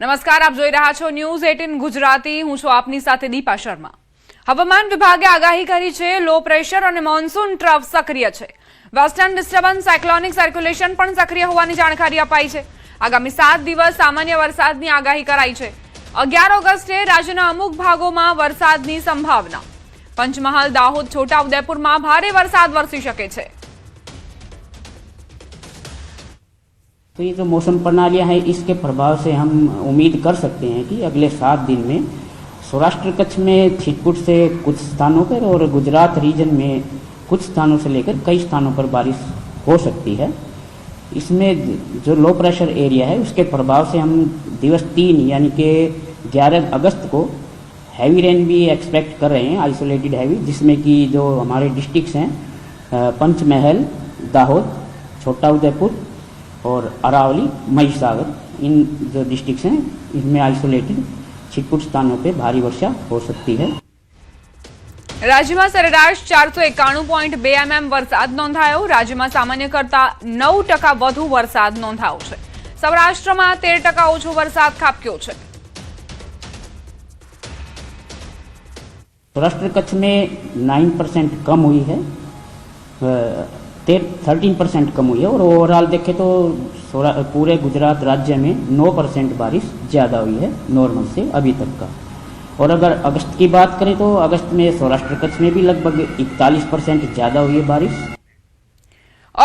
નમસ્કાર, આપ જોઈ રહ્યા છો ન્યૂઝ 18 ગુજરાતી. હું છું આપની સાથે દીપા શર્મા. હવામાન વિભાગે આગાહી કરી છે લો પ્રેશર અને મોન્સૂન ટ્રફ સક્રિય છે. વેસ્ટર્ન ડિસ્ટર્બન્સ સાયક્લોનિક સર્ક્યુલેશન પણ સક્રિય હોવાની જાણકારી અપાઈ છે. આગામી 7 દિવસ સામાન્ય વરસાદની આગાહી કરાઈ છે. 11 ઓગસ્ટે રાજ્યના અમુક ભાગોમાં વરસાદની સંભાવના. પંચમહાલ, દાહોદ, છોટાઉદેપુરમાં ભારે વરસાદ વરસી શકે છે. तो ये जो मौसम प्रणालियाँ हैं इसके प्रभाव से हम उम्मीद कर सकते हैं कि अगले 7 दिन में सौराष्ट्र कच्छ में छिटपुट से कुछ स्थानों पर और गुजरात रीजन में कुछ स्थानों से लेकर कई स्थानों पर बारिश हो सकती है. इसमें जो लो प्रेशर एरिया है उसके प्रभाव से हम दिवस 3 यानी कि 11 अगस्त को हैवी रेन भी एक्सपेक्ट कर रहे हैं, आइसोलेटेड हैवी, जिसमें कि जो हमारे डिस्ट्रिक्ट्स हैं पंचमहल, दाहोद, छोटाउदेपुर और अरावली, महिसागर, इन जो डिस्ट्रिक्ट्स हैं इनमें आइसोलेटेड छिटपुट स्थानों पे भारी वर्षा हो सकती है. રાજ્યમાં સરેરાશ 491.2 mm વરસાદ નોંધાયો. રાજ્યમાં સામાન્ય કરતા 9% વધુ વરસાદ નોંધાયો છે. સૌરાષ્ટ્રમાં 13% ઓછો વરસાદ ખાબક્યો છે. सौराष्ट्र कच्छ में 9% कम हुई है, 13% कम हुई है और ओवरऑल देखें तो पूरे गुजरात राज्य में 9% बारिश ज़्यादा हुई है नॉर्मल से अभी तक का. और अगर अगस्त की बात करें तो अगस्त में सौराष्ट्र कच्छ में भी लगभग 41% ज़्यादा हुई है बारिश.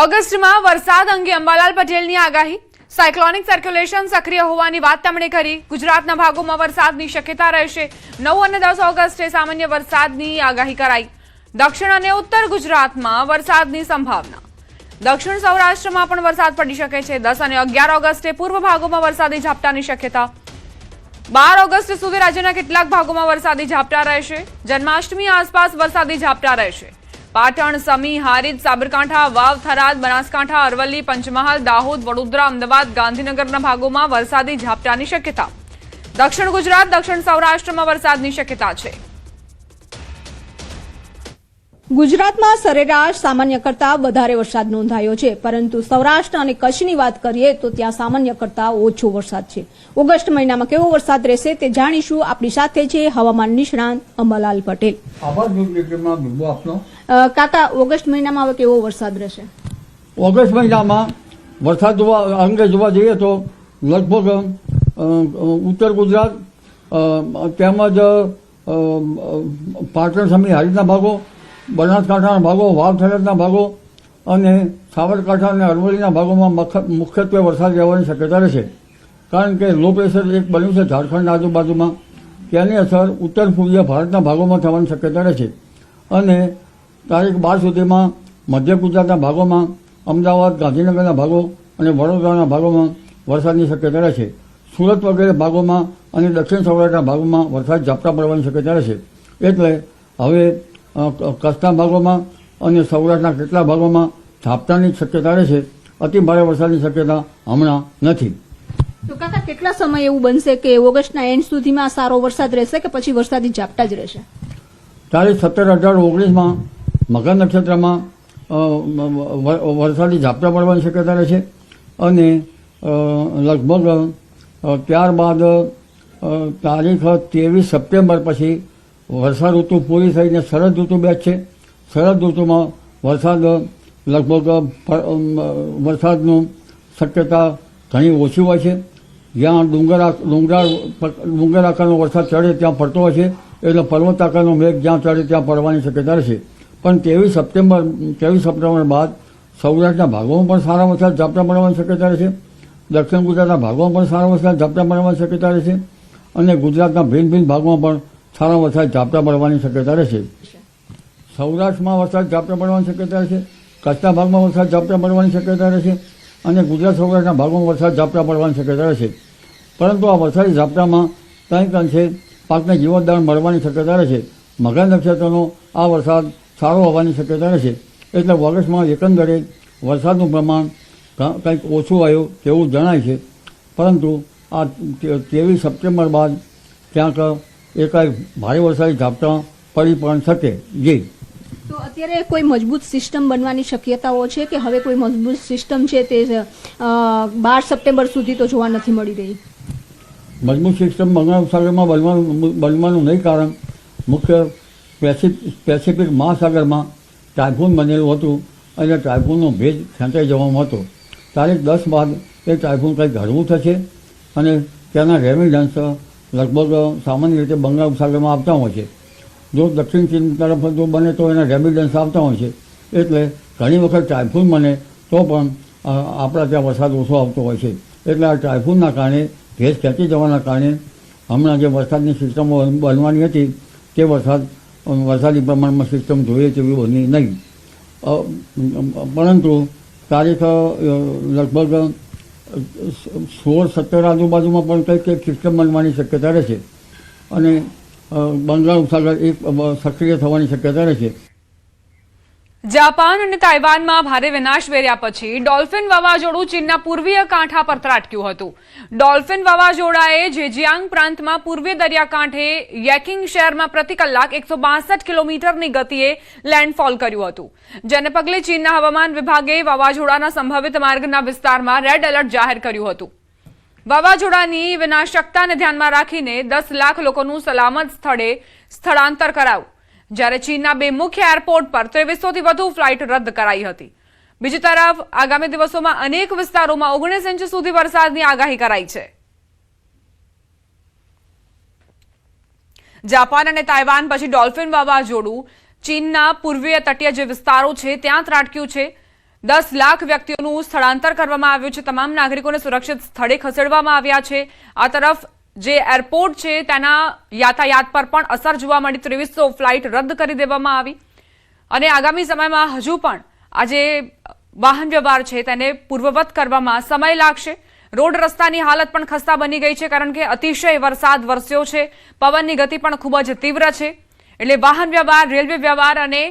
ઓગસ્ટમાં વરસાદ અંગે અંબાલાલ પટેલની આગાહી. સાયક્લોનિક સર્ક્યુલેશન સક્રિય હોવાની વાત તેમણે કરી. ગુજરાતના ભાગોમાં વરસાદની શક્યતા રહેશે. 9 અને 10 ઓગસ્ટે સામાન્ય વરસાદની આગાહી કરાઈ. દક્ષિણ અને ઉત્તર ગુજરાતમાં વરસાદની સંભાવના. દક્ષિણ સૌરાષ્ટ્રમાં પણ વરસાદ પડી શકે છે. 10 અને 11 ઓગસ્ટે પૂર્વ ભાગોમાં વરસાદી ઝાપટાની શક્યતા. 12 ઓગસ્ટ સુધી રાજ્યના કેટલાક ભાગોમાં વરસાદી ઝાપટા રહેશે. જન્માષ્ટમી આસપાસ વરસાદી ઝાપટા રહેશે. પાટણ, સમી, હારીજ, સાબરકાંઠા, વાવ, થરાદ, બનાસકાંઠા, અરવલ્લી, પંચમહાલ, દાહોદ, વડોદરા, અમદાવાદ, ગાંધીનગરના ભાગોમાં વરસાદી ઝાપટાની શક્યતા. દક્ષિણ ગુજરાત, દક્ષિણ સૌરાષ્ટ્રમાં વરસાદની શક્યતા છે. ગુજરાતમાં સરેરાશ સામાન્ય કરતા વધારે વરસાદ નોંધાયો છે, પરંતુ સૌરાષ્ટ્ર અને કચ્છની વાત કરીએ તો ત્યાં સામાન્ય કરતા ઓછો વરસાદ છે. ઓગસ્ટ મહિનામાં કેવો વરસાદ રહેશે તે જાણીશું. આપણી સાથે છે હવામાન નિષ્ણાંત અંબાલાલ પટેલ. કાકા, ઓગસ્ટ મહિનામાં હવે કેવો વરસાદ રહેશે? ઓગસ્ટ મહિનામાં વરસાદ અંગે જોવા જઈએ તો લગભગ ઉત્તર ગુજરાત તેમજ પાટણ, સમી, હારીજના ભાગો, બનાસકાંઠાના ભાગો, વાવ, થરાદના ભાગો અને સાબરકાંઠા અને અરવલ્લીના ભાગોમાં મુખ્યત્વે વરસાદ રહેવાની શક્યતા રહેશે. કારણ કે લો પ્રેશર એક બન્યું છે ઝારખંડના આજુબાજુમાં, તેની અસર ઉત્તર પૂર્વીય ભારતના ભાગોમાં થવાની શક્યતા રહેશે. અને તારીખ 12 સુધીમાં મધ્ય ગુજરાતના ભાગોમાં, અમદાવાદ, ગાંધીનગરના ભાગો અને વડોદરાના ભાગોમાં વરસાદની શક્યતા રહેશે. સુરત વગેરે ભાગોમાં અને દક્ષિણ સૌરાષ્ટ્રના ભાગોમાં વરસાદ ઝાપટા પડવાની શક્યતા રહેશે. એટલે હવે કચ્છના ભાગોમાં અને સૌરાષ્ટ્રના કેટલા ભાગોમાં ઝાપટાની શક્યતા રહેશે. અતિ ભારે વરસાદની શક્યતા હમણાં નથી. તો કાકા, કેટલા સમય એવું બનશે કે ઓગસ્ટના એન્ડ સુધીમાં સારો વરસાદ રહેશે કે પછી વરસાદી ઝાપટા જ રહેશે? તારીખ 17, 18, 19માં મકર નક્ષત્રમાં વરસાદી ઝાપટા પડવાની શક્યતા રહેશે. અને લગભગ ત્યારબાદ તારીખ 23 સપ્ટેમ્બર પછી વર્ષા ઋતુ પૂરી થઈને શરદ ઋતુ બેસશે. શરદ ઋતુમાં વરસાદ લગભગ વરસાદનું શક્યતા ઘણી ઓછી હોય છે. જ્યાં ડુંગર આકારનો વરસાદ ચડે ત્યાં પડતો હોય છે, એટલે પર્વત આકારનો મેઘ જ્યાં ચડે ત્યાં પડવાની શક્યતા રહેશે. પણ 23 સપ્ટેમ્બર બાદ સૌરાષ્ટ્રના ભાગોમાં પણ સારા વરસાદ ઝાપટા પડવાની શક્યતા રહેશે. દક્ષિણ ગુજરાતના ભાગોમાં પણ સારા વરસાદ ઝાપટા પડવાની શક્યતા રહેશે. અને ગુજરાતના ભિન્ન ભાગોમાં પણ સારા વરસાદ ઝાપટા પડવાની શક્યતા રહેશે. સૌરાષ્ટ્રમાં વરસાદ ઝાપટા પડવાની શક્યતા રહેશે. કચ્છના ભાગમાં વરસાદ ઝાપટા પડવાની શક્યતા રહેશે. અને ગુજરાત સૌરાષ્ટ્રના ભાગોમાં વરસાદ ઝાપટા પડવાની શક્યતા રહેશે. પરંતુ આ વરસાદી ઝાપટામાં કંઈક અંશે પાકને જીવતદાન મળવાની શક્યતા રહેશે. મકર નક્ષત્રનો આ વરસાદ સારો હોવાની શક્યતા રહેશે. એટલે ઓગસ્ટમાં એકંદરે વરસાદનું પ્રમાણ કંઈક ઓછું આવ્યું તેવું જણાય છે. પરંતુ આ 23 સપ્ટેમ્બર બાદ ક્યાંક એકાએક ભારે વરસાદી ઝાપટા પડી પણ શકે. જી, તો અત્યારે કોઈ મજબૂત સિસ્ટમ બનવાની શક્યતાઓ છે કે હવે કોઈ મજબૂત સિસ્ટમ છે તે 12 સપ્ટેમ્બર સુધી તો જોવા નથી મળી રહી? મજબૂત સિસ્ટમ બંગાળ ઉપસાગરમાં બનવાનું નહીં કારણ મુખ્ય પેસિફિક મહાસાગરમાં ટાઇફૂન બનેલું હતું અને ટાઇફૂનનો ભેજ ખેંચાઈ જવાનો હતો. તારીખ 10 બાદ એ ટાઇફૂન કંઈક હળવું થશે અને તેના રેમિડન્સ લગભગ સામાન્ય રીતે બંગાળ ઉપસાગરમાં આવતા હોય છે. જો દક્ષિણ ચીન તરફ જો બને તો એના રેમિડન્સ આવતા હોય છે. એટલે ઘણી વખત ટાઇફૂન બને તો પણ આપણા ત્યાં વરસાદ ઓછો આવતો હોય છે. એટલે આ ટાઇફૂનના કારણે ભેજ ખેંચી જવાના કારણે હમણાં જે વરસાદની સિસ્ટમો બનવાની હતી તે વરસાદી પ્રમાણમાં સિસ્ટમ જોઈએ તેવી બની નહીં. પરંતુ તારીખ લગભગ 16-17 આજુબાજુમાં પણ કંઈક સિસ્ટમ બનવાની શક્યતા રહેશે અને બંગાળ ઉપસાગર એક સક્રિય થવાની શક્યતા રહેશે. જાપાન અને તાઇવાનમાં ભારે વિનાશ વેર્યા પછી ડોલ્ફિન વાવાઝોડું ચીનના પૂર્વીય કાંઠા પર ત્રાટક્યું હતું. ડોલ્ફિન વાવાઝોડાએ ઝેજિયાંગ પ્રાંતમાં પૂર્વીય દરિયાકાંઠે યેકિંગ શહેરમાં પ્રતિ કલાક 162 કિલોમીટરની ગતિએ લેન્ડફોલ કર્યું હતું, જેને પગલે ચીનના હવામાન વિભાગે વાવાઝોડાના સંભવિત માર્ગના વિસ્તારમાં રેડ એલર્ટ જાહેર કર્યું હતું. વાવાઝોડાની વિનાશકતાને ધ્યાનમાં રાખીને 10 લાખ લોકોનું સલામત સ્થળે સ્થળાંતર કરાયું, જ્યારે ચીનના 2 મુખ્ય એરપોર્ટ પર 2300થી વધુ ફ્લાઇટ રદ કરાઈ હતી. બીજી તરફ આગામી દિવસોમાં અનેક વિસ્તારોમાં 19 ઇંચ સુધી વરસાદની આગાહી કરાઈ છે. જાપાન અને તાઇવાન પછી ડોલ્ફિન વાવાઝોડું ચીનના પૂર્વીય તટીય જે વિસ્તારો છે ત્યાં ત્રાટક્યું છે. 10 લાખ વ્યક્તિઓનું સ્થળાંતર કરવામાં આવ્યું છે. તમામ નાગરિકોને સુરક્ષિત સ્થળે ખસેડવામાં આવ્યા છે. આ તરફ જે એરપોર્ટ છે તેના યાતાયાત પર પણ અસર જોવા મળી. 2300 ફ્લાઇટ રદ કરી દેવામાં આવી અને આગામી સમયમાં હજુ પણ આ જે વાહન વ્યવહાર છે તેને પૂર્વવત કરવામાં સમય લાગશે. રોડ રસ્તાની હાલત પણ ખસ્તા બની ગઈ છે કારણ કે અતિશય વરસાદ વરસ્યો છે. પવનની ગતિ પણ ખૂબ જ તીવ્ર છે. એટલે વાહન વ્યવહાર, રેલવે વ્યવહાર અને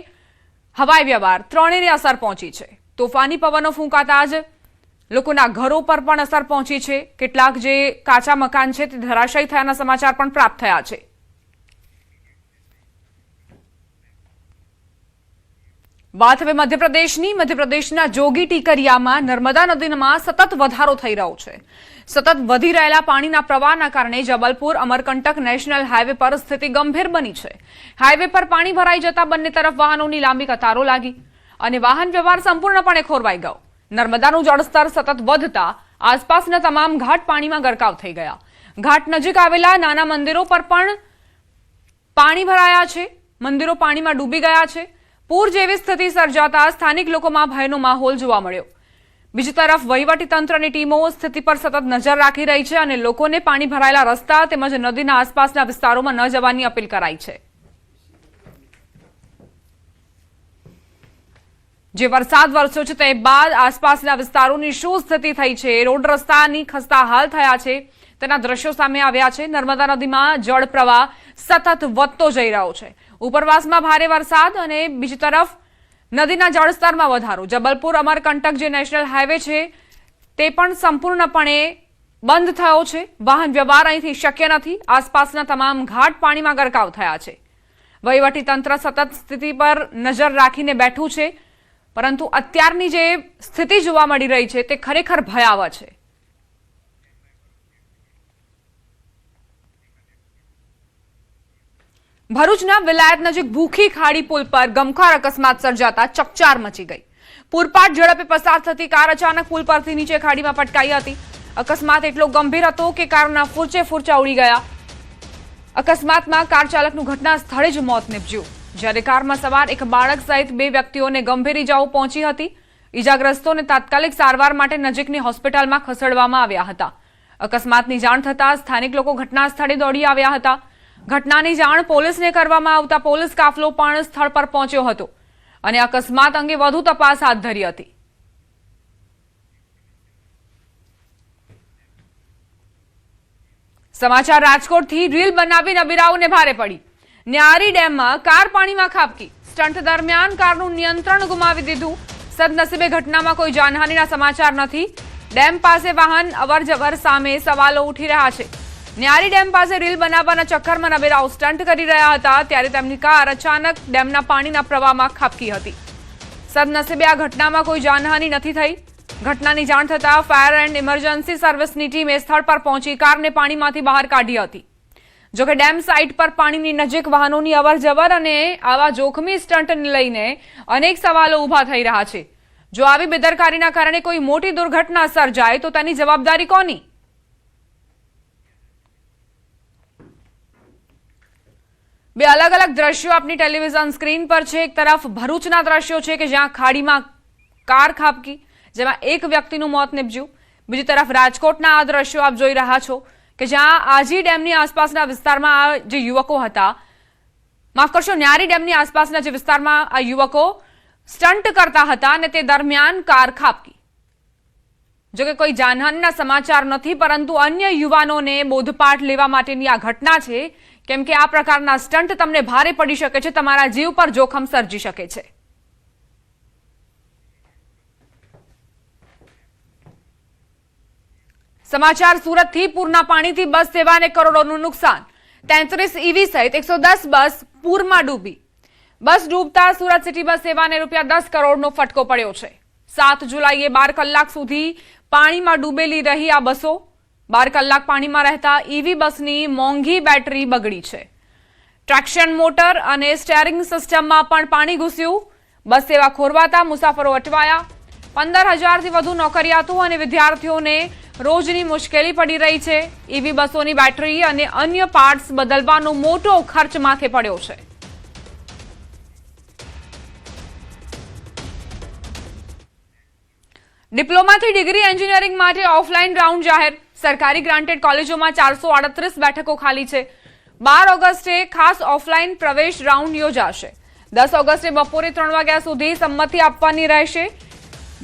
હવાઈ વ્યવહાર ત્રણેયને અસર પહોંચી છે. તોફાની પવનો ફૂંકાતા જ લોકોના ઘરો પર પણ અસર પહોંચી છે. કેટલાક જે કાચા મકાન છે તે ધરાશાયી થયાના સમાચાર પણ પ્રાપ્ત થયા છે. વાત હવે મધ્યપ્રદેશની. મધ્યપ્રદેશના જોગી ટીકરિયામાં નર્મદા નદીમાં સતત વધારો થઈ રહ્યો છે. સતત વધી રહેલા પાણીના પ્રવાહના કારણે જબલપુર અમરકંટક નેશનલ હાઈવે પર સ્થિતિ ગંભીર બની છે. હાઈવે પર પાણી ભરાઈ જતા બંને તરફ વાહનોની લાંબી કતારો લાગી અને વાહન વ્યવહાર સંપૂર્ણપણે ખોરવાઈ ગયો. નર્મદાનું જળસ્તર સતત વધતા આસપાસના તમામ ઘાટ પાણીમાં ગરકાવ થઈ ગયા. ઘાટ નજીક આવેલા નાના મંદિરો પર પણ પાણી ભરાયા છે. મંદિરો પાણીમાં ડૂબી ગયા છે. પૂર જેવી સ્થિતિ સર્જાતા સ્થાનિક લોકોમાં ભયનો માહોલ જોવા મળ્યો. બીજી તરફ વહીવટીતંત્રની ટીમો સ્થિતિ પર સતત નજર રાખી રહી છે અને લોકોને પાણી ભરાયેલા રસ્તા તેમજ નદીના આસપાસના વિસ્તારોમાં ન જવાની અપીલ કરાઈ છે. જે વરસાદ વરસ્યો છે તે બાદ આસપાસના વિસ્તારોની શું સ્થિતિ થઈ છે, રોડ રસ્તાની ખસ્તા હાલ થયા છે તેના દ્રશ્યો સામે આવ્યા છે. નર્મદા નદીમાં જળ પ્રવાહ સતત વધતો જઈ રહ્યો છે. ઉપરવાસમાં ભારે વરસાદ અને બીજી તરફ નદીના જળસ્તરમાં વધારો. જબલપુર અમરકંટક જે નેશનલ હાઈવે છે તે પણ સંપૂર્ણપણે બંધ થયો છે. વાહન વ્યવહાર અહીંથી શક્ય નથી. આસપાસના તમામ ઘાટ પાણીમાં ગરકાવ થયા છે. વહીવટીતંત્ર સતત સ્થિતિ પર નજર રાખીને બેઠું છે, પરંતુ અત્યારની જે સ્થિતિ જોવા મળી રહી છે તે ખરેખર ભયાવહ છે. ભરૂચના વિલાયત નજીક ભૂખી ખાડી પુલ પર ગમખ્વાર અકસ્માત સર્જાતા ચકચાર મચી ગઈ. પૂરપાટ ઝડપે પસાર થતી કાર અચાનક પુલ પરથી નીચે ખાડીમાં પટકાઈ હતી. અકસ્માત એટલો ગંભીર હતો કે કારના ફૂરચે ફૂરચા ઉડી ગયા. અકસ્માતમાં કાર ચાલકનું ઘટના સ્થળે જ મોત નીપજ્યું, જ્યારે કારમાં સવાર એક બાળક સહિત 2 વ્યક્તિઓને ગંભીર ઇજાઓ પહોંચી હતી. ઇજાગ્રસ્તોને તાત્કાલિક સારવાર માટે નજીકની હોસ્પિટલમાં ખસેડવામાં આવ્યા હતા. અકસ્માતની જાણ થતાં સ્થાનિક લોકો ઘટના સ્થળે દોડી આવ્યા હતા. ઘટનાની જાણ પોલીસને કરવામાં આવતા પોલીસ કાફલો પણ સ્થળ પર પહોંચ્યો હતો અને અકસ્માત અંગે વધુ તપાસ હાથ ધરી હતી. સમાચાર રાજકોટથી. રીલ બનાવી નબીરાઓને ભારે પડી. ન્યારી ડેમમાં કાર પાણીમાં ખાબકી. સ્ટન્ટ દરમિયાન કારનું નિયંત્રણ ગુમાવી દીધું. સદનસીબે ઘટનામાં કોઈ જાનહાનિના સમાચાર નથી. ડેમ પાસે વાહન અવરજવર સામે સવાલો ઉઠી રહ્યા છે. ન્યારી ડેમ પાસે રીલ બનાવવાના ચક્કરમાં નબીરાઓ સ્ટન્ટ કરી રહ્યા હતા ત્યારે તેમની કાર અચાનક ડેમના પાણીના પ્રવાહમાં ખાબકી હતી. સદનસીબે આ ઘટનામાં કોઈ જાનહાનિ નથી થઈ. ઘટનાની જાણ થતાં ફાયર એન્ડ ઇમરજન્સી સર્વિસની ટીમે સ્થળ પર પહોંચી કારને પાણીમાંથી બહાર કાઢી હતી. જોકે ડેમ સાઇટ પર પાણીની નજીક વાહનોની અવરજવર અને આવા જોખમી સ્ટંટને લઈને અનેક સવાલો ઊભા થઈ રહ્યા છે. જો આવી બેદરકારીના કારણે કોઈ મોટી દુર્ઘટના સર્જાય તો તેની જવાબદારી કોની? બે અલગ અલગ દ્રશ્યો આપની ટેલિવિઝન સ્ક્રીન પર છે. એક તરફ ભરૂચના દ્રશ્યો છે કે જ્યાં ખાડીમાં કાર ખાબકી, જેમાં એક વ્યક્તિનું મોત નીપજ્યું. બીજી તરફ રાજકોટના આ દ્રશ્યો આપ જોઈ રહ્યા છો કે જ્યાં આજી ડેમની આસપાસના વિસ્તારમાં આ જે યુવકો હતા, માફ કરશો, ન્યારી ડેમની આસપાસના જે વિસ્તારમાં આ યુવકો સ્ટન્ટ કરતા હતા અને તે દરમિયાન કાર ખાબકી. જોકે કોઈ જાનહાનિના સમાચાર નથી, પરંતુ અન્ય યુવાનોને બોધપાઠ લેવા માટેની આ ઘટના છે, કેમ કે આ પ્રકારના સ્ટન્ટ તમને ભારે પડી શકે છે, તમારા જીવ પર જોખમ સર્જી શકે છે. સમાચાર સુરતથી. પૂરના પાણીથી બસ સેવાને કરોડોનું નુકસાન. 33 ઈવી સહિત 110 બસ પૂરમાં ડૂબી. બસ ડૂબતા સુરત સિટી બસ સેવાને ₹10 કરોડનો ફટકો પડ્યો છે. 7 જુલાઈએ 12 કલાક સુધી પાણીમાં ડૂબેલી રહી આ બસો. 12 કલાક પાણીમાં રહેતા ઈવી બસની મોંઘી બેટરી બગડી છે. ટ્રેક્શન મોટર અને સ્ટીયરિંગ સિસ્ટમમાં પણ પાણી ઘૂસ્યું. બસ સેવા ખોરવાતા મુસાફરો અટવાયા. 15,000થી વધુ નોકરિયાતો અને વિદ્યાર્થીઓને રોજની મુશ્કેલી પડી રહી છે. ઈવી બસોની બેટરી અને અન્ય પાર્ટ્સ બદલવાનો મોટો ખર્ચ માથે પડ્યો છે. ડિપ્લોમાથી ડિગ્રી એન્જિનિયરિંગ માટે ઓફલાઈન રાઉન્ડ જાહેર. સરકારી ગ્રાન્ટેડ કોલેજોમાં 438 બેઠકો ખાલી છે. 12 ઓગસ્ટે ખાસ ઓફલાઈન પ્રવેશ રાઉન્ડ યોજાશે. 10 ઓગસ્ટે બપોરે 3 વાગ્યા સુધી સંમતિ આપવાની રહેશે.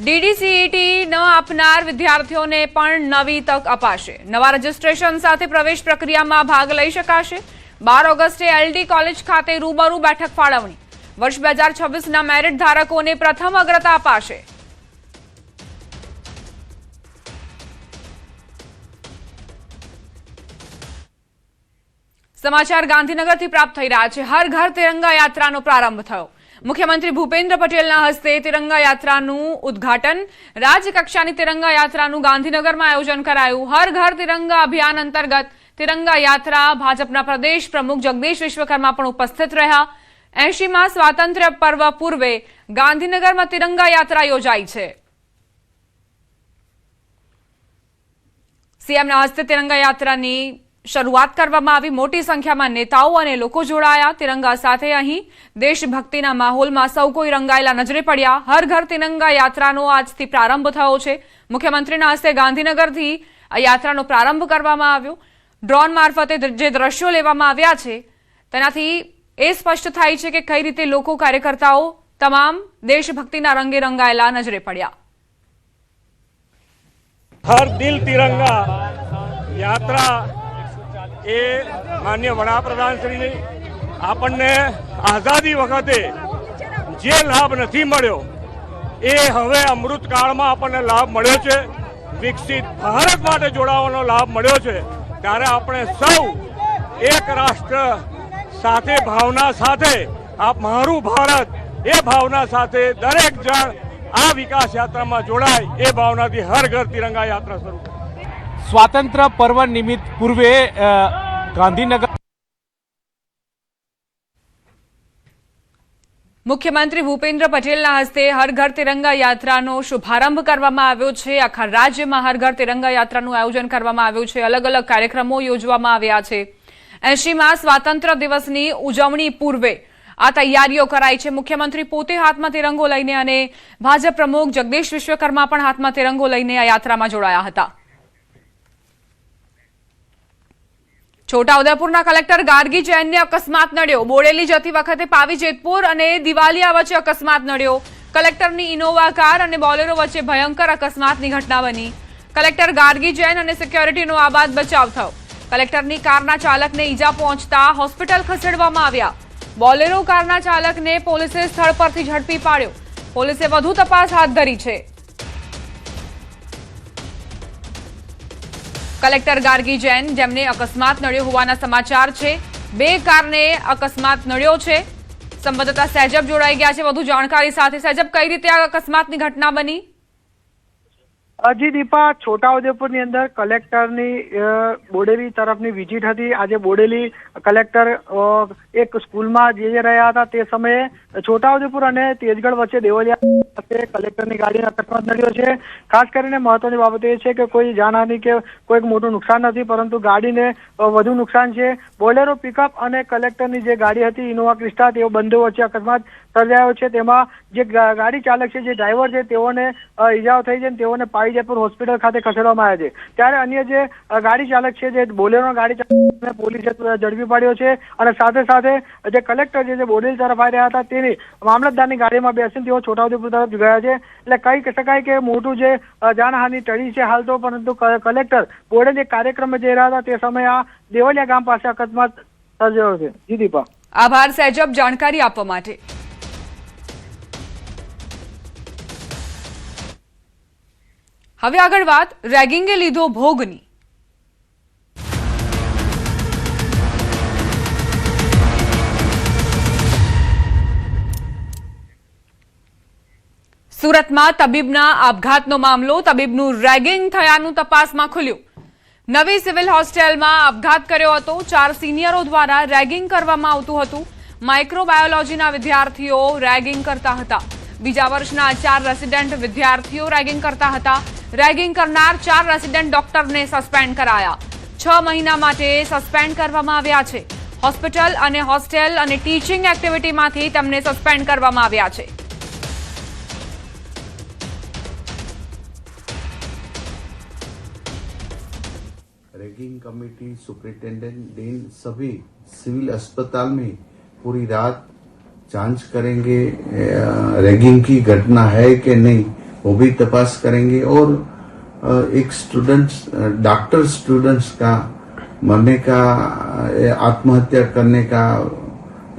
DDCET ન આપનાર વિદ્યાર્થીઓને પણ નવી તક અપાશે. નવા રજીસ્ટ્રેશન સાથે પ્રવેશ પ્રક્રિયામાં ભાગ લઈ શકાશે. 12 ઓગસ્ટે LD કોલેજ ખાતે રૂબરૂ બેઠક ફાળવણી. વર્ષ 2026ના મેરિટ ધારકોને પ્રથમ અગ્રતા અપાશે. સમાચાર ગાંધીનગરથી પ્રાપ્ત થઈ રહ્યા છે. હર ઘર તિરંગા યાત્રાનો પ્રારંભ થયો. મુખ્યમંત્રી ભૂપેન્દ્ર પટેલના હસ્તે તિરંગા યાત્રાનું ઉદ્ઘાટન. રાજ્યકક્ષાની તિરંગા યાત્રાનું ગાંધીનગરમાં આયોજન કરાયું. હર ઘર તિરંગા અભિયાન અંતર્ગત તિરંગા યાત્રા ભાજપના પ્રદેશ પ્રમુખ જગદીશ વિશ્વકર્મા પણ ઉપસ્થિત રહ્યા. 80માં સ્વાતંત્ર્ય પર્વ પૂર્વે ગાંધીનગરમાં તિરંગા યાત્રા યોજાઈ છે. સીએમના હસ્તે તિરંગા યાત્રાની શરૂઆત કરવામાં આવી. મોટી સંખ્યામાં નેતાઓ અને લોકો જોડાયા. તિરંગા સાથે અહીં દેશભક્તિના માહોલમાં સૌ કોઈ રંગાયેલા નજરે પડ્યા. હર ઘર તિરંગા યાત્રાનો આજથી પ્રારંભ થયો છે. મુખ્યમંત્રીના હસ્તે ગાંધીનગરથી આ યાત્રાનો પ્રારંભ કરવામાં આવ્યો. ડ્રોન મારફતે જે દ્રશ્યો લેવામાં આવ્યા છે તેનાથી એ સ્પષ્ટ થાય છે કે કઈ રીતે લોકો, કાર્યકર્તાઓ તમામ દેશભક્તિના રંગે રંગાયેલા નજરે પડ્યા. હર દિલ તિરંગા યાત્રા એ માન્ય વડાપ્રધાનશ્રીની આપણને આઝાદી વખતે જે લાભ નથી મળ્યો એ હવે અમૃતકાળમાં આપણને લાભ મળ્યો છે. વિકસિત ભારત માટે જોડાવાનો લાભ મળ્યો છે. ત્યારે આપણે સૌ એક રાષ્ટ્ર સાથે ભાવના સાથે આ મારું ભારત એ ભાવના સાથે દરેક જણ આ વિકાસ યાત્રામાં જોડાય એ ભાવનાથી હર ઘર તિરંગા યાત્રા શરૂ. સ્વાતંત્ર્ય પર્વ નિમિત્ત પૂર્વે ગાંધીનગર મુખ્યમંત્રી ભૂપેન્દ્ર પટેલના હસ્તે હર ઘર તિરંગા યાત્રાનો શુભારંભ કરવામાં આવ્યો છે. આખા રાજ્યમાં હર ઘર તિરંગા યાત્રાનું આયોજન કરવામાં આવ્યું છે. અલગ અલગ કાર્યક્રમો યોજવામાં આવ્યા છે. 80માં સ્વાતંત્ર્ય દિવસની ઉજવણી પૂર્વે આ તૈયારીઓ કરાઈ છે. મુખ્યમંત્રી પોતે હાથમાં તિરંગો લઈને અને ભાજપ પ્રમુખ જગદીશ વિશ્વકર્મા પણ હાથમાં તિરંગો લઈને આ યાત્રામાં જોડાયા હતા. છોટાઉદેપુરના કલેક્ટર ગાર્ગી જૈનને અકસ્માત નડ્યો. બોડેલી જતી વખતે પાવી જેતપુર અને દિવાલિયા વચ્ચે અકસ્માત નડ્યો. કલેક્ટરની ઇનોવા કાર અને બોલેરો વચ્ચે ભયંકર અકસ્માતની ઘટના બની. કલેક્ટર ગાર્ગી જૈન અને સિક્યોરિટીનો આબાદ બચાવ થયો. કલેક્ટરની કારના ચાલકને ઈજા પહોંચતા હોસ્પિટલ ખસેડવામાં આવ્યા. બોલેરો કારના ચાલકને પોલીસે સ્થળ પરથી ઝડપી પાડ્યો. પોલીસે વધુ તપાસ હાથ ધરી છે. કલેક્ટર ગાર્ગી જૈન જેમને અકસ્માત નડ્યો હોવાના સમાચાર છે. 2 કારને અકસ્માત નડ્યો છે. સંવાદદાતા સૈજબ જોડાઈ ગયા છે વધુ જાણકારી સાથે. સૈજબ, કઈ રીતે આ અકસ્માતની ઘટના બની? જી દીપા, છોટાઉદેપુરની અંદર કલેક્ટરની બોડેલી તરફની વિઝિટ હતી. આજે બોડેલી કલેક્ટર એક સ્કૂલમાં જઈ રહ્યા હતા. તે સમયે છોટાઉદેપુર અને તેજગઢ વચ્ચે દેવલિયા ખાતે કલેક્ટરની ગાડીને અકસ્માત નડ્યો છે. ખાસ કરીને મહત્વની બાબત એ છે કે કોઈ જાનહાનિ કે કોઈ મોટું નુકસાન નથી, પરંતુ ગાડીને વધુ નુકસાન છે. બોલેરો પિકઅપ અને કલેક્ટરની જે ગાડી હતી ઇનોવા ક્રિસ્ટા, તેઓ બંને વચ્ચે અકસ્માત સર્જાયો છે. તેમાં જે ગાડી ચાલક છે, જે ડ્રાઈવર છે, તેઓને ઈજાઓ થઈ છે અને તેઓને પાઈજયપુર હોસ્પિટલ ખાતે ખસેડવામાં આવ્યા છે. ત્યારે અન્ય જે ગાડી ચાલક છે, જે બોલેરો ગાડી ચાલકને પોલીસે ઝડપી પાડ્યો છે અને સાથે સાથે જે કલેક્ટર જે બોડેલી તરફ આવી રહ્યા હતા તેની મામલતદારની ગાડીમાં બેસીને તેઓ છોટાઉદેપુર તરફ ગયા છે. એટલે કહી શકાય કે મોટું જે જાનહાનિ ટળી છે હાલ તો, પરંતુ કલેક્ટર બોડેલી કાર્યક્રમમાં જઈ રહ્યા હતા તે સમયે આ દેવલિયા ગામ પાસે અકસ્માત સર્જાયો છે. જી દીપા. આભાર સહેજબ જાણકારી આપવા માટે. હવે આગળ વાત રેગિંગે લીધો ભોગની. સુરતમાં તબીબના આપઘાતનો મામલો. તબીબનું રેગિંગ થયાનું તપાસમાં ખુલ્યું. નવી સિવિલ હોસ્ટેલમાં આપઘાત કર્યો હતો. 4 સિનિયરો દ્વારા રેગિંગ કરવામાં આવતું હતું. માઇક્રોબાયોલોજીના વિદ્યાર્થીઓ રેગિંગ કરતા હતા. બીજા વર્ષના 4 રેસિડેન્ટ વિદ્યાર્થીઓ રેગિંગ કરતા હતા. રેગિંગ કરનાર 4 રેસિડેન્ટ ડોક્ટરને સસ્પેન્ડ કરાયા. 6 મહિના માટે સસ્પેન્ડ કરવામાં આવ્યા છે. હોસ્પિટલ અને હોસ્ટેલ અને ટીચિંગ એક્ટિવિટીમાંથી તેમને સસ્પેન્ડ કરવામાં આવ્યા છે. रैगिंग कमेटी, सुपरिटेंडेंट, डीन सभी सिविल अस्पताल में पूरी रात जांच करेंगे. रैगिंग की घटना है कि नहीं वो भी तपास करेंगे. और एक स्टूडेंट्स, डॉक्टर स्टूडेंट्स का मरने का, आत्महत्या करने का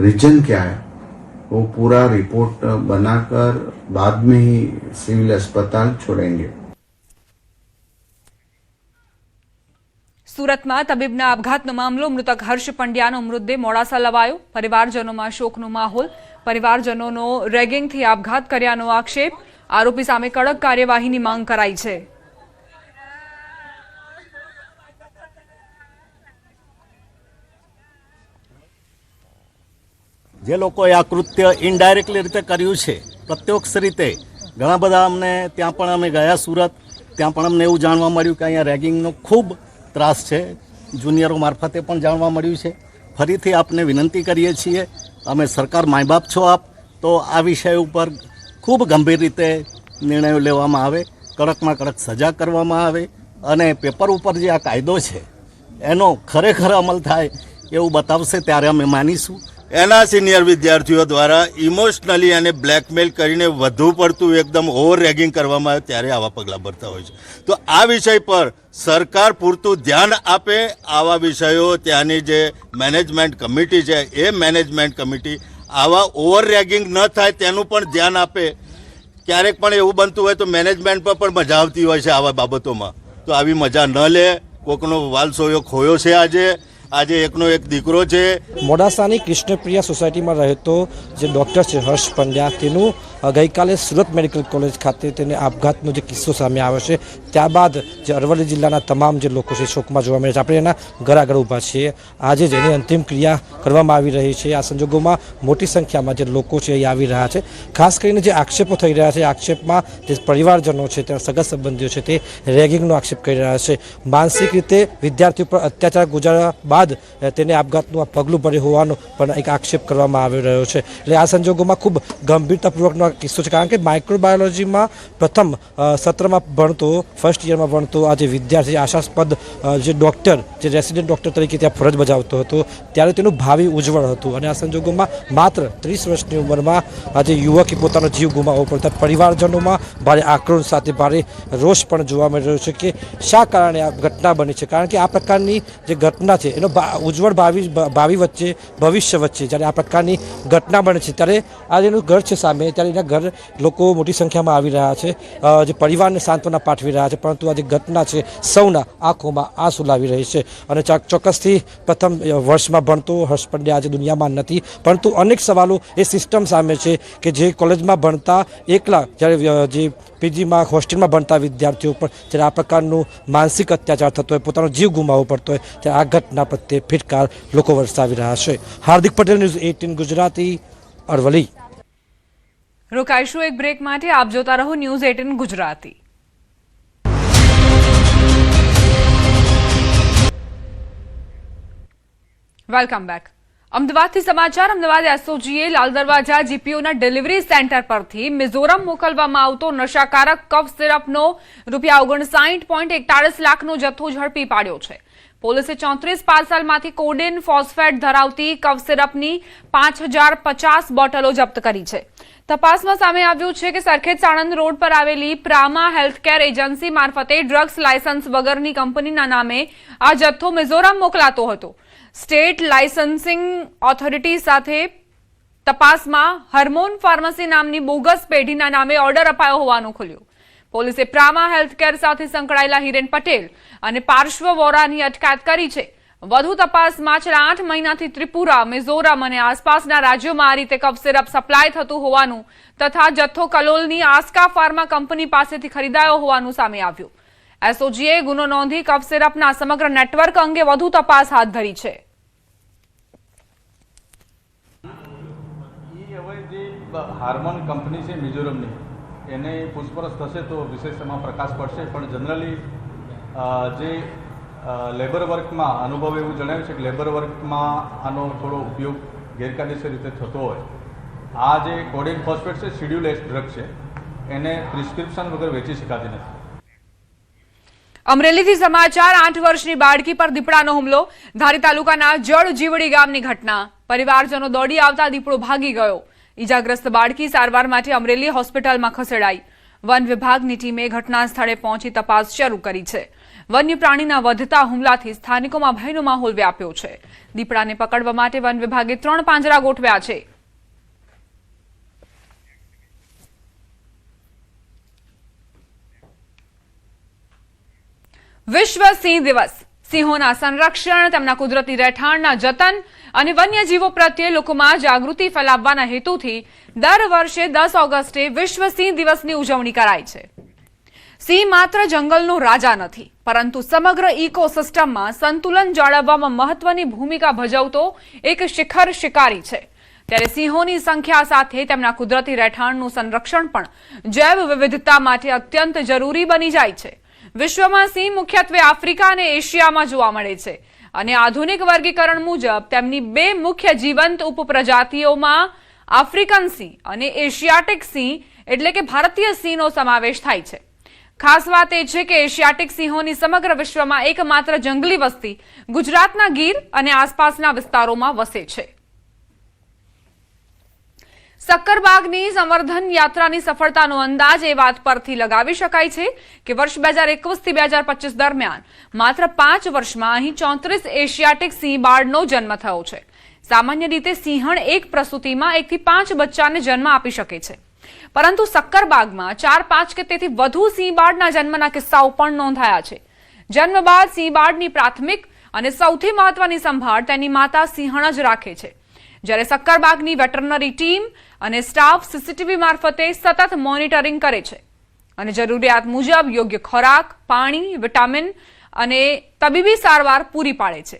रीजन क्या है वो पूरा रिपोर्ट बनाकर बाद में ही सिविल अस्पताल छोड़ेंगे. સુરતમાં તબીબના આપઘાતનો મામલો. મૃતક હર્ષ પંડ્યાનો મૃતદેહ મોડાસા લવાયો. પરિવારજનોમાં શોકનો માહોલ. પરિવારજનોનો રેગિંગથી આપઘાત કર્યાનો આક્ષેપ. આરોપી સામે કડક કાર્યવાહીની માંગ કરાઈ છે. જે લોકોએ આ કૃત્ય ઇનડાયરેક્ટલી રીતે કર્યું છે, પ્રત્યક્ષ રીતે ઘણા બધા અમને ત્યાં પણ અમે ગયા સુરત, ત્યાં પણ અમને એવું જાણવા મળ્યું કે અહીંયા રેગિંગનો ખૂબ ત્રાસ છે. જુનિયરો મારફતે પણ જાણવા મળ્યું છે. ફરીથી આપને વિનંતી કરીએ છીએ, અમે સરકાર માય બાપ છો આપ, તો આ વિષય ઉપર ખૂબ ગંભીર રીતે નિર્ણયો લેવામાં આવે, કડકમાં કડક સજા કરવામાં આવે અને પેપર ઉપર જે આ કાયદો છે એનો ખરેખર અમલ થાય એવું બતાવશે ત્યારે અમે માનીશું. એના સિનિયર વિદ્યાર્થીઓ દ્વારા ઇમોશનલી અને બ્લેકમેલ કરીને વધુ પડતું એકદમ ઓવર રેગિંગ કરવામાં આવે ત્યારે આવા પગલાં ભરતા હોય છે. તો આ વિષય પર સરકાર પૂરતું ધ્યાન આપે. આવા વિષયો ત્યાંની જે મેનેજમેન્ટ કમિટી છે એ મેનેજમેન્ટ કમિટી આવા ઓવર રેગિંગ ન થાય તેનું પણ ધ્યાન આપે. ક્યારેક પણ એવું બનતું હોય તો મેનેજમેન્ટ પર પણ મજા આવતી હોય છે આવા બાબતોમાં, તો આવી મજા ન લે. કોકનો વાલસોયો ખોયો છે. આજે એકનો એક દીકરો છે. મોડાસાની કૃષ્ણપ્રિયા સોસાયટીમાં રહેતો જે ડૉક્ટર છે હર્ષ પંડ્યા, તેનું ગઈકાલે સુરત મેડિકલ કોલેજ ખાતે તેને આપઘાતનો જે કિસ્સો સામે આવ્યો છે, ત્યારબાદ જે અરવલ્લી જિલ્લાના તમામ જે લોકો છે શોકમાં જોવા મળે છે. આપણે એના ઘર આગળ ઊભા છીએ. આજે જેની અંતિમ ક્રિયા કરવામાં આવી રહી છે. આ સંજોગોમાં મોટી સંખ્યામાં જે લોકો છે એ આવી રહ્યા છે. ખાસ કરીને જે આક્ષેપો થઈ રહ્યા છે, આક્ષેપમાં જે પરિવારજનો છે, તેના સગા સંબંધીઓ છે, તે રેગિંગનો આક્ષેપ કરી રહ્યા છે. માનસિક રીતે વિદ્યાર્થીઓ પર અત્યાચાર ગુજાર્યા બાદ તેને આપઘાતનું આ પગલું ભર્યું હોવાનો પણ એક આક્ષેપ કરવામાં આવી રહ્યો છે. એટલે આ સંજોગોમાં ખૂબ ગંભીરતાપૂર્વકનો કિસ્સો છે, કારણ કે માઇક્રોબાયોલોજીમાં પ્રથમ સત્રમાં ભણતો, ફર્સ્ટ યરમાં ભણતો આ જે વિદ્યાર્થી, આશાસ્પદ જે ડૉક્ટર, જે રેસિડેન્ટ ડૉક્ટર તરીકે ત્યાં ફરજ બજાવતો હતો, ત્યારે તેનું ભાવિ ઉજ્જવળ હતું. અને આ સંજોગોમાં માત્ર 30 વર્ષની ઉંમરમાં આજે યુવકે પોતાનો જીવ ગુમાવવો પડતા પરિવારજનોમાં ભારે આક્રોશ સાથે ભારે રોષ પણ જોવા મળી રહ્યો છે કે શા કારણે આ ઘટના બની છે. કારણ કે આ પ્રકારની જે ઘટના છે એનો ઉજ્જવળ ભાવિ વચ્ચે, ભવિષ્ય વચ્ચે જ્યારે આ પ્રકારની ઘટના બને છે ત્યારે આ જેનું ઘર છે સામે, ત્યારે દીકરીના ઘર લોકો મોટી સંખ્યામાં આવી રહ્યા છે, જે પરિવારને સાંત્વના પાઠવી રહ્યા છે, પરંતુ આ જે ઘટના છે સૌના આંખોમાં આંસુ લાવી રહી છે. અને ચોક્કસથી પ્રથમ વર્ષમાં ભણતો હર્ષ પંડ્યા આજે દુનિયામાં નથી, પરંતુ અનેક સવાલો એ સિસ્ટમ સામે છે કે જે કોલેજમાં ભણતા એકલા, જ્યારે જે પીજીમાં હોસ્ટેલમાં ભણતા વિદ્યાર્થીઓ પર જ્યારે આ પ્રકારનું માનસિક અત્યાચાર થતો હોય, પોતાનો જીવ ગુમાવવો પડતો હોય, ત્યારે આ ઘટના પ્રત્યે ફિટકાર લોકો વરસાવી રહ્યા છે. હાર્દિક પટેલ, ન્યૂઝ 18 ગુજરાતી, અરવલ્લી. રોકાઈશું એક બ્રેક માટે. આપ જોતા રહો ન્યૂઝ 18 ગુજરાતી. Welcome back. અમદાવાદથી સમાચાર. અમદાવાદ એસઓજીએ લાલ દરવાજા જીપીઓના ડિલિવરી સેન્ટર પરથી મિઝોરમ મોકલવામાં આવતો નશાકારક કફ સિરપનો ₹59.41 લાખનો જથ્થો ઝડપી પાડ્યો છે. પોલીસે 34 પાર્સલમાંથી કોડેન ફોસ્ફેટ ધરાવતી કફ સિરપની 5050 બોટલો જપ્ત કરી છે. તપાસમાં સામે આવ્યું છે કે સરખેજ સાણંદ રોડ પર આવેલી પ્રામા હેલ્થકેર એજન્સી મારફતે ડ્રગ્સ લાયસન્સ વગરની કંપનીના નામે આ જથ્થો મિઝોરમ મોકલાતો હતો. સ્ટેટ લાયસન્સિંગ ઓથોરિટી સાથે તપાસમાં હર્મોન ફાર્મસી નામની બોગસ પેઢીના નામે ઓર્ડર અપાયો હોવાનું ખુલ્યું. પોલીસે પ્રામા હેલ્થકેર સાથે સંકળાયેલા હિરેન પટેલ અને પાર્શ્વ વોરાની અટકાયત કરી છે. વધુ તપાસમાં છેલ્લા 8 મહિનાથી ત્રિપુરા, મિઝોરમ અને આસપાસના રાજ્યોમાં આ રીતે કફ સિરપ સપ્લાય થતું હોવાનું તથા જથ્થો કલોલની આસ્કા ફાર્મા કંપની પાસેથી ખરીદાયો હોવાનું સામે આવ્યું. એસઓજીએ ગુનો નોંધી કફ સિરપના સમગ્ર નેટવર્ક અંગે વધુ તપાસ હાથ ધરી છે. હાર્મોન કંપની છે મિઝોરમની, એને પૂછપરછ થશે તો વિશેષમાં પ્રકાશ પડશે. પણ જનરલી જે લેબર વર્કમાં અનુભવ એવું જણાવ્યું છે કે લેબર વર્કમાં આનો થોડો ઉપયોગ ગેરકાયદેસર રીતે થતો હોય. આ જે કોડેન ફોસ્ફેટ છે શિડ્યુલ એસ ડ્રગ છે, એને પ્રિસ્ક્રિપ્શન વગર વેચી શકાતી નથી. અમરેલીથી સમાચાર. 8 વર્ષની બાળકી પર દીપડાનો હુમલો. ધારી તાલુકાના જળજીવડી ગામની ઘટના. પરિવારજનો દોડી આવતા દીપડો ભાગી ગયો. ઈજાગ્રસ્ત બાળકી સારવાર માટે અમરેલી હોસ્પિટલમાં ખસેડાઈ. વન વિભાગની ટીમે ઘટના સ્થળે પહોંચી તપાસ શરૂ કરી છે. વન્ય પ્રાણીના વધતા હુમલાથી સ્થાનિકોમાં ભયનો માહોલ વ્યાપ્યો છે. દીપડાને પકડવા માટે વન વિભાગે 3 પાંજરા ગોઠવ્યા છે. વિશ્વ સિંહ દિવસ. સિંહોના સંરક્ષણ, તેમના કુદરતી રહેઠાણના જતન અને વન્યજીવો પ્રત્યે લોકોમાં જાગૃતિ ફેલાવવાના હેતુથી દર વર્ષે 10 ઓગસ્ટે વિશ્વ સિંહ દિવસની ઉજવણી કરાય છે. સિંહ માત્ર જંગલનો રાજા નથી, પરંતુ સમગ્ર ઇકોસિસ્ટમમાં સંતુલન જાળવવામાં મહત્વની ભૂમિકા ભજવતો એક શિખર શિકારી છે. ત્યારે સિંહોની સંખ્યા સાથે તેમના કુદરતી રહેઠાણનું સંરક્ષણ પણ જૈવ વિવિધતા માટે અત્યંત જરૂરી બની જાય છે. વિશ્વમાં સિંહ મુખ્યત્વે આફ્રિકા અને એશિયામાં જોવા મળે છે અને આધુનિક વર્ગીકરણ મુજબ તેમની 2 મુખ્ય જીવંત ઉપપ્રજાતિઓમાં આફ્રિકન સિંહ અને એશિયાટિક સિંહ એટલે કે ભારતીય સિંહનો સમાવેશ થાય છે. ખાસ વાત એ છે કે એશિયાટિક સિંહોની સમગ્ર વિશ્વમાં એકમાત્ર જંગલી વસ્તી ગુજરાતના ગીર અને આસપાસના વિસ્તારોમાં વસે છે. સક્કરબાગની સંવર્ધન યાત્રાની સફળતાનો અંદાજ એ વાત પરથી લગાવી શકાય છે કે વર્ષ 2021 થી 2025 દરમિયાન માત્ર 5 વર્ષમાં અહીં 34 એશિયાટિક સિંહ બાળનો જન્મ થયો છે. સામાન્ય રીતે સિંહણ એક પ્રસૂતિમાં 1 થી 5 બચ્ચાને જન્મ આપી શકે છે, પરંતુ સક્કરબાગમાં 4, 5 કે તેથી વધુ સિંહ બાળના જન્મના કિસ્સાઓ પણ નોંધાયા છે. જન્મ બાદ સિંહ બાળની પ્રાથમિક અને સૌથી મહત્વની સંભાળ તેની માતા સિંહણ જ રાખે છે. જ્યારે સક્કરબાગની વેટરનરી ટીમ અને સ્ટાફ સીસીટીવી મારફતે સતત મોનિટરિંગ કરે છે અને જરૂરિયાત મુજબ યોગ્ય ખોરાક, પાણી, વિટામિન અને તબીબી સારવાર પૂરી પાડે છે.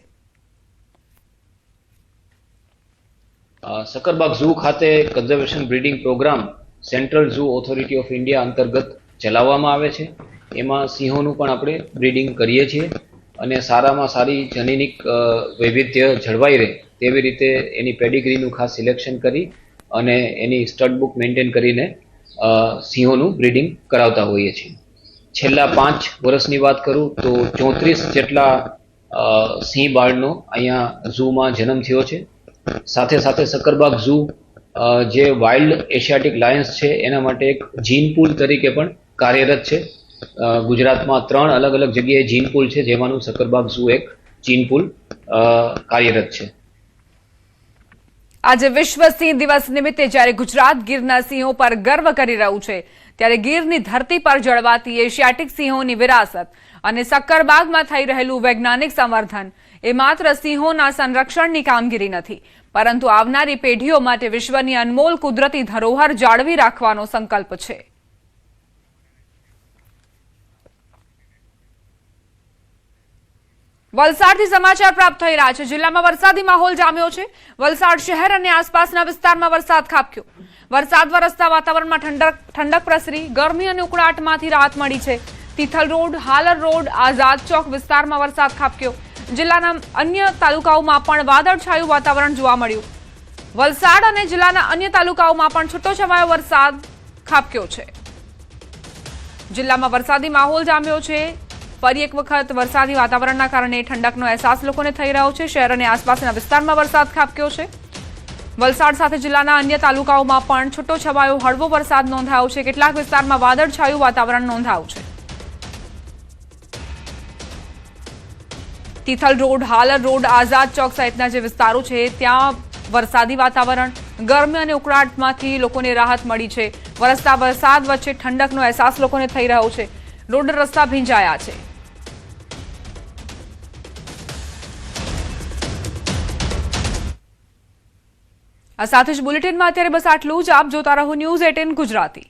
સક્કરબાગ ઝૂ ખાતે conservation breeding programme central zoo authority of India અંતર્ગત ચલાવવામાં આવે છે. એમાં સિંહોનું પણ આપણે બ્રીડિંગ કરીએ છીએ અને સારામાં સારી જનીનિક વૈવિધ્ય જળવાઈ રહે તેવી રીતે એની પેડિગ્રીનું ખાસ સિલેક્શન કરી અને એની સ્ટડ બુક મેન્ટેન કરીને સિંહોનું બ્રીડિંગ કરાવતા હોઈએ છીએ. છેલ્લા 5 વર્ષની વાત કરું તો 34 જેટલા સિંહ બાળનો અહીંયા ઝૂમાં જન્મ થયો છે. સાથે સાથે સક્કરબાગ ઝૂ જે વાઇલ્ડ એશિયાટિક લાયન્સ છે એના માટે એક જીન પૂલ તરીકે પણ કાર્યરત છે. ગુજરાતમાં 3 અલગ અલગ જગ્યાએ જીન પૂલ છે, જેમાંનું સક્કરબાગ ઝૂ એક જીન પૂલ કાર્યરત છે. આજે વિશ્વ સિંહ દિવસ નિમિત્તે જ્યારે ગુજરાત ગીરના સિંહો પર ગર્વ કરી રહ્યું છે, ત્યારે ગીરની ધરતી પર જળવાતી એશિયાટિક સિંહોની વિરાસત અને સક્કરબાગમાં થઈ રહેલું વૈજ્ઞાનિક સંવર્ધન એ માત્ર સિંહોના સંરક્ષણની કામગીરી નથી, પરંતુ આવનારી પેઢીઓ માટે વિશ્વની અનમોલ કુદરતી ધરોહર જાળવી રાખવાનો સંકલ્પ છે. વલસાડથી સમાચાર પ્રાપ્ત થઈ રહ્યા છે. જિલ્લામાં વરસાદી માહોલ જામ્યો છે. વલસાડ શહેર અને આસપાસના વિસ્તારમાં વરસાદ ખાબક્યો. વરસાદ વરસતા વાતાવરણમાં ઠંડક પ્રસરી, ગરમી અને ઉકળાટમાંથી રાહત મળી છે. તિથલ રોડ, હાલર રોડ, આઝાદ ચોક વિસ્તારમાં વરસાદ ખાબક્યો. જિલ્લાના અન્ય તાલુકાઓમાં પણ વાદળછાયું વાતાવરણ જોવા મળ્યું. વલસાડ અને જિલ્લાના અન્ય તાલુકાઓમાં પણ છૂટોછવાયો વરસાદ ખાબક્યો છે. જિલ્લામાં વરસાદી માહોલ જામ્યો છે. ફરી એક વખત વરસાદી વાતાવરણના કારણે ઠંડકનો અહેસાસ લોકોને થઈ રહ્યો છે. શહેર અને આસપાસના વિસ્તારમાં વરસાદ ખાબક્યો છે. વલસાડ સાથે જિલ્લાના અન્ય તાલુકાઓમાં પણ છૂટોછવાયો હળવો વરસાદ નોંધાયો છે. કેટલાક વિસ્તારમાં વાદળછાયું વાતાવરણ નોંધાયું છે. તિથલ રોડ, હાલર રોડ, આઝાદ ચોક સહિતના જે વિસ્તારો છે ત્યાં વરસાદી વાતાવરણ, ગરમી અને ઉકળાટમાંથી લોકોને રાહત મળી છે. વરસતા વરસાદ વચ્ચે ઠંડકનો અહેસાસ લોકોને થઈ રહ્યો છે. રોડ રસ્તા ભીંજાયા છે. આ સાથે જ બુલેટિનમાં અત્યારે બસ આટલું જ. આપ જોતા રહો ન્યૂઝ 18 ગુજરાતી.